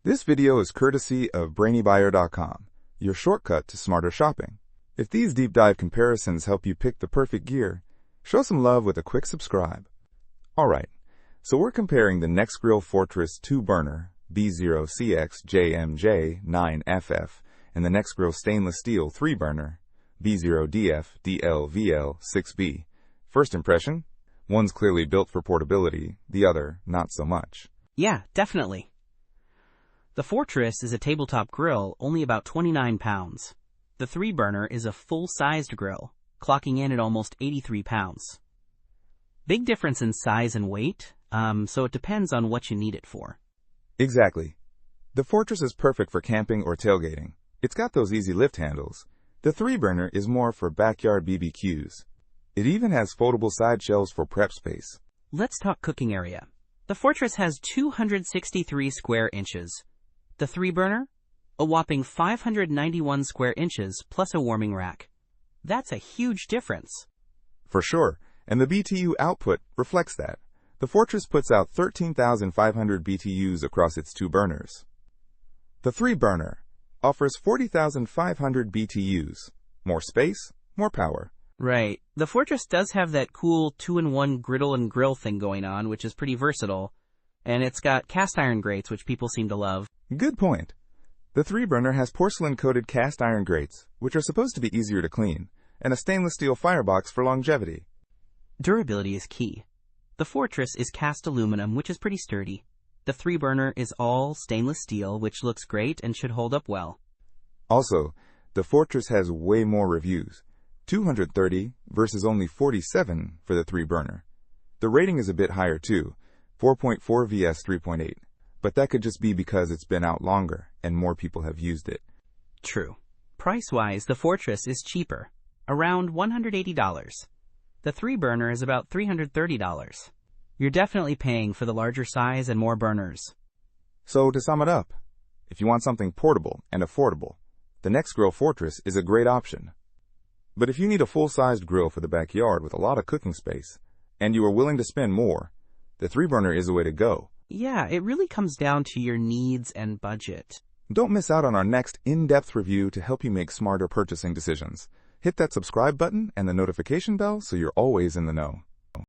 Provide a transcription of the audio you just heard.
This video is courtesy of BrainyBuyer.com, your shortcut to smarter shopping. If these deep dive comparisons help you pick the perfect gear, show some love with a quick subscribe. Alright, so we're comparing the Nexgrill Fortress 2-burner B0CX-JMJ-9FF and the Nexgrill Stainless Steel 3-burner B0DF-DLVL-6B. First impression? One's clearly built for portability, the other not so much. Yeah, definitely. The Fortress is a tabletop grill, only about 29 pounds. The 3-burner is a full-sized grill, clocking in at almost 83 pounds. Big difference in size and weight, so it depends on what you need it for. Exactly. The Fortress is perfect for camping or tailgating. It's got those easy lift handles. The 3-burner is more for backyard BBQs. It even has foldable side shelves for prep space. Let's talk cooking area. The Fortress has 263 square inches. The 3-burner? A whopping 591 square inches plus a warming rack. That's a huge difference. For sure, and the BTU output reflects that. The Fortress puts out 13,500 BTUs across its 2 burners. The 3-burner offers 40,500 BTUs. More space, more power. Right. The Fortress does have that cool 2-in-1 griddle and grill thing going on, which is pretty versatile. And it's got cast iron grates, which people seem to love. Good point. The 3-burner has porcelain-coated cast iron grates, which are supposed to be easier to clean, and a stainless steel firebox for longevity. Durability is key. The Fortress is cast aluminum, which is pretty sturdy. The 3-burner is all stainless steel, which looks great and should hold up well. Also, the Fortress has way more reviews. 230 versus only 47 for the 3-burner. The rating is a bit higher too, 4.4 vs 3.8, but that could just be because it's been out longer and more people have used it. True. Price-wise, the Fortress is cheaper, around $180. The 3-burner is about $330. You're definitely paying for the larger size and more burners. So to sum it up, if you want something portable and affordable, the Nexgrill Fortress is a great option. But if you need a full-sized grill for the backyard with a lot of cooking space, and you are willing to spend more, the 3-burner is the way to go. Yeah, it really comes down to your needs and budget. Don't miss out on our next in-depth review to help you make smarter purchasing decisions. Hit that subscribe button and the notification bell so you're always in the know.